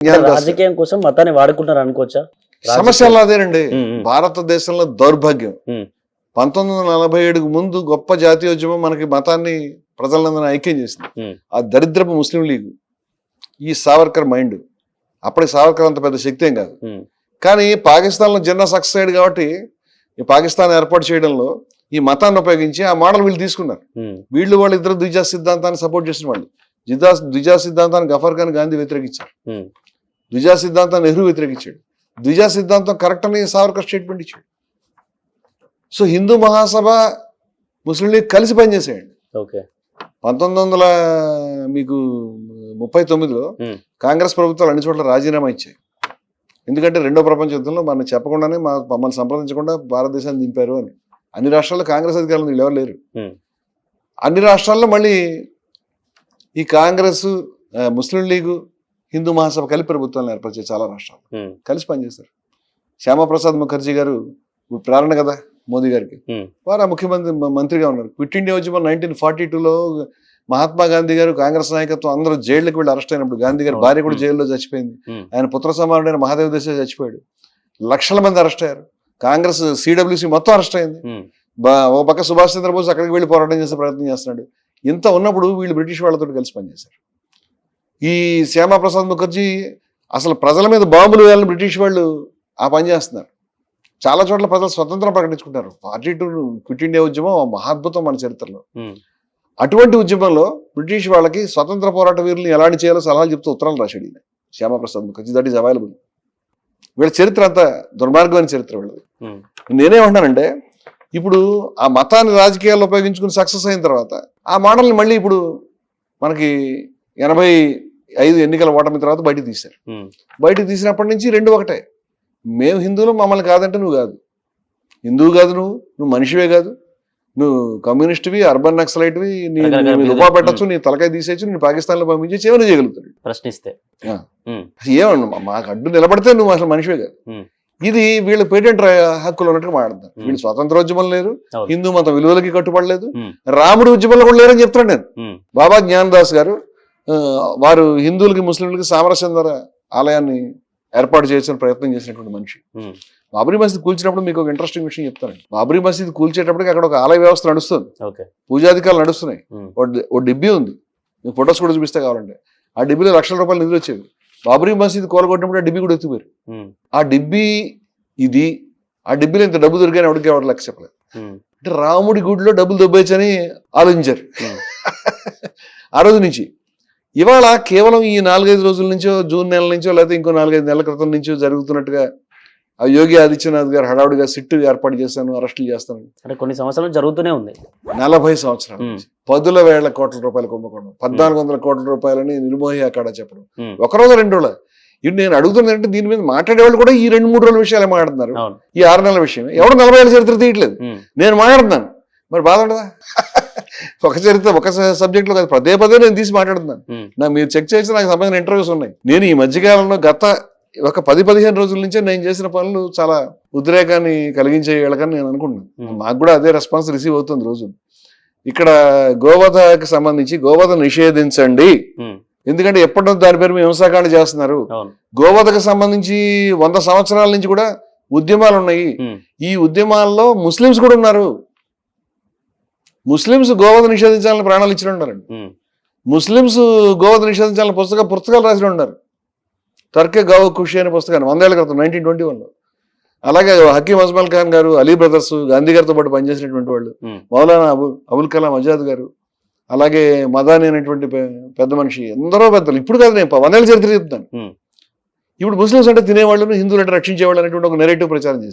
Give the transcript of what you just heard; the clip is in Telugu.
రాజకీయం కోసం మతాన్ని వాడుకుంటారు అనుకోవచ్చా? సమస్యలు అదేనండి. భారతదేశంలో దౌర్భాగ్యం 1947కు ముందు గొప్ప జాతీయోద్యమం మనకి మతాన్ని ప్రజలందరినీ ఐక్యం చేసింది. ఆ దరిద్రపు ముస్లిం లీగ్, ఈ సావర్కర్ మైండ్. అప్పటికి సావర్కర్ అంత పెద్ద శక్తి ఏం కాదు, కానీ పాకిస్తాన్లో జిన్నా సక్సెస్ అయ్యాడు కాబట్టి ఈ పాకిస్తాన్ ఏర్పాటు చేయడంలో ఈ మతాన్ని ఉపయోగించి ఆ మోడల్ వీళ్ళు తీసుకున్నారు. వాళ్ళు ఇద్దరు ద్విజా సిద్ధాంతాన్ని సపోర్ట్ చేసిన వాళ్ళు. ద్విజా సిద్ధాంతాన్ని గఫర్ ఖాన్ గాంధీ వ్యతిరేకించారు, ద్విజా సిద్ధాంతాన్ని నెహ్రూ వ్యతిరేకించాడు. ద్విజా సిద్ధాంతం కరెక్ట్ అని సావర్కర్ స్టేట్మెంట్ ఇచ్చాడు. సో హిందూ మహాసభ ముస్లిం లీగ్ కలిసి పనిచేసేయండి. 1939లో కాంగ్రెస్ ప్రభుత్వాలు అన్ని చోట్ల రాజీనామా ఇచ్చాయి. ఎందుకంటే రెండో ప్రపంచ యుద్ధంలో మనం చెప్పకుండానే మమ్మల్ని సంప్రదించకుండా భారతదేశాన్ని దింపారు అని. అన్ని రాష్ట్రాల్లో కాంగ్రెస్ అధికారులు వీళ్ళు ఎవరు లేరు. అన్ని రాష్ట్రాల్లో మళ్ళీ ఈ కాంగ్రెస్, ముస్లిం లీగు, హిందూ మహాసభ కలిపి ప్రభుత్వాలను ఏర్పరిచాయి. చాలా రాష్ట్రాలు కలిసి పనిచేస్తారు. శ్యామాప్రసాద్ ముఖర్జీ గారు ఇప్పుడు ప్రేరణ కదా మోదీ గారికి, వారు ఆ మంత్రిగా ఉన్నారు. క్విట్ ఇండియా ఉద్యమం 1942లో మహాత్మా గాంధీ గారు, కాంగ్రెస్ నాయకత్వం అందరూ జైళ్ళకి వెళ్ళి అరెస్ట్ అయినప్పుడు గాంధీ గారి భార్య కూడా జైల్లో చచ్చిపోయింది. ఆయన పుత్ర సమానుడైన మహాదేవ్ దేశాయ్ చచ్చిపోయాడు. లక్షల మంది అరెస్ట్ అయ్యారు. కాంగ్రెస్ సిడబ్ల్యూసి మొత్తం అరెస్ట్ అయింది. ఓ పక్క సుభాష్ చంద్రబోస్ అక్కడికి వెళ్ళి పోరాటం చేసే ప్రయత్నం చేస్తున్నాడు. ఇంత ఉన్నప్పుడు వీళ్ళు బ్రిటిష్ వాళ్ళతో కలిసి పనిచేశారు. ఈ శ్యామాప్రసాద్ ముఖర్జీ అసలు ప్రజల మీద బాంబులు వేయాలని బ్రిటిష్ వాళ్ళు ఆ పని చేస్తున్నారు. చాలా చోట్ల ప్రజలు స్వతంత్రం ప్రకటించుకుంటారు. 42 క్విట్ ఇండియా ఉద్యమం మహాద్భుతం మన చరిత్రలో. అటువంటి ఉద్యమంలో బ్రిటిష్ వాళ్ళకి స్వతంత్ర పోరాట వీరులను ఎలాంటి చేయాలో సలహాలు చెప్తూ ఉత్తరాలు రాశాడు ఈయన Shyama Prasad Mukherjee. That is available. వీళ్ళ చరిత్ర అంతా దుర్మార్గమైన చరిత్ర వీళ్ళది. నేనేమంటున్నానంటే ఇప్పుడు ఆ మతాన్ని రాజకీయాల్లో ఉపయోగించుకుని సక్సెస్ అయిన తర్వాత ఆ మోడల్ని మళ్ళీ ఇప్పుడు మనకి 85 ఎన్నికల ఓటమి తర్వాత బయటకు తీశారు. బయటకు తీసినప్పటి నుంచి రెండు ఒకటే. మేము హిందువులు, మమ్మల్ని కాదంటే నువ్వు కాదు, హిందువు కాదు, నువ్వు మనిషివే కాదు, నువ్వు కమ్యూనిస్ట్వి, అర్బన్ నక్సలైట్వి, నీ రూపా పెట్టచ్చు, నీ తలకాయ తీసేయచ్చు, నేను పాకిస్తాన్లో పంపించేసి ఏమైనా చేయగలుగుతాడు ప్రశ్నిస్తే. ఏమన్నా మాకు అడ్డు నిలబడితే నువ్వు అసలు మనిషివే కాదు. ఇది వీళ్ళ పేటెంట్ హక్కులు ఉన్నట్టుగా మాట్లాడతారు. వీళ్ళు స్వతంత్రోద్యమం లేరు, హిందూ మత విలువలకి కట్టుబడలేదు, రాముడి ఉద్యమంలో కూడా లేరని చెప్తున్నాను నేను. బాబా జ్ఞానదాస్ గారు వారు హిందువులకి ముస్లింలకి సామరస్యంధర ఆలయాన్ని ఏర్పాటు చేసిన ప్రయత్నం చేసినటువంటి మనిషి. బాబ్రీ మసీద్ కూల్చినప్పుడు మీకు ఒక ఇంట్రెస్టింగ్ విషయం చెప్తానండి. బాబ్రీ మసీద్ కూల్చేటప్పటికి అక్కడ ఒక ఆలయ వ్యవస్థ నడుస్తుంది, పూజాధికారులు నడుస్తున్నాయి. ఓ డిబ్బీ ఉంది, మీకు ఫొటోస్ కూడా చూపిస్తే కావాలంటే. ఆ డిబ్బీలో లక్షల రూపాయలు నిధులు వచ్చేవి. బాబ్రీ మసీద్ కోలగొట్టినప్పుడు ఆ డిబ్బీ కూడా ఎత్తిపోయారు. ఆ డిబ్బీ ఇది, ఆ డిబ్బీలో ఇంత డబ్బు దొరికాయని ఎవరికి లెక్క చెప్పలేదు. అంటే రాముడి గుడిలో డబ్బులు దొబ్బేయచ్చని ఆలోచించారు ఆ రోజు నుంచి. ఇవాళ కేవలం ఈ 4-5 రోజుల నుంచో, జూన్ నెల నుంచో, లేకపోతే ఇంకో 4-5 నెలల క్రితం నుంచో జరుగుతున్నట్టుగా ఆ యోగి ఆదిత్యనాథ్ గారు హడావుడిగా సిట్టు ఏర్పాటు చేస్తాను, అరెస్టులు చేస్తాను అంటే కొన్ని సంవత్సరాలు జరుగుతూనే ఉంది. 40 సంవత్సరాలు 10,000 కోట్ల రూపాయలు కుంభకోణం, 1,400 కోట్ల రూపాయలని నిర్మోహి అక్కడ చెప్పడం. ఒకరోజు 2 రోజులు. ఇప్పుడు నేను అడుగుతున్నదంటే దీని మీద మాట్లాడేవాళ్ళు కూడా ఈ 2-3 రోజుల విషయాలే మాట్లాడుతున్నారు. ఈ 6 నెలల విషయం ఎవరు 40 ఏళ్ళ చరిత్ర తీయట్లేదు. నేను మాట్లాడుతున్నాను, మరి బాధ ఉండదా? ఒక చరిత్ర, ఒక సబ్జెక్ట్ లో పదే నేను తీసి మాట్లాడుతున్నాను. మీరు చెక్ చేసి నాకు సంబంధించిన ఇంటర్వ్యూస్ ఉన్నాయి. నేను ఈ మధ్యకాలంలో గత ఒక 10-15 రోజుల నుంచే నేను చేసిన పనులు చాలా ఉద్రేకాన్ని కలిగించేయాలని నేను అనుకుంటున్నాను. నాకు కూడా అదే రెస్పాన్స్ రిసీవ్ అవుతుంది రోజు. ఇక్కడ గోవధకి సంబంధించి గోవధ నిషేధించండి, ఎందుకంటే ఎప్పటి దాని పేరు మేము హింసాకాండ చేస్తున్నారు. గోవధకు సంబంధించి 100 సంవత్సరాల నుంచి కూడా ఉద్యమాలు ఉన్నాయి. ఈ ఉద్యమాల్లో ముస్లిమ్స్ కూడా ఉన్నారు. ముస్లిమ్స్ గోవధ నిషేధించాలని ప్రాణాలు ఇచ్చిన ఉన్నారండి. ముస్లిమ్స్ గోవధ నిషేధించాలని పుస్తకాలు రాసిన ఉన్నారు. తర్కే గావ్ ఖుషి అనే పుస్తకాన్ని 100 ఏళ్ల క్రితం 1921లో. అలాగే హకీం అజ్మల్ ఖాన్ గారు, అలీ బ్రదర్స్, గాంధీ గారితో పాటు పనిచేసినటువంటి వాళ్ళు, మౌలానా అబుల్ కలాం ఆజాద్ గారు, అలాగే మదాని అనేటువంటి పెద్ద మనిషి, ఎందరో పెద్దలు. ఇప్పుడు కాదు, నేను 100 ఏళ్ళ చరిత్ర చెప్తాను. ఇప్పుడు ముస్లిమ్స్ అంటే తినేవాళ్ళను, హిందువులు అంటే రక్షించేవాళ్ళు అనేటువంటి ఒక నెరేటివ్ ప్రచారం చేశారు.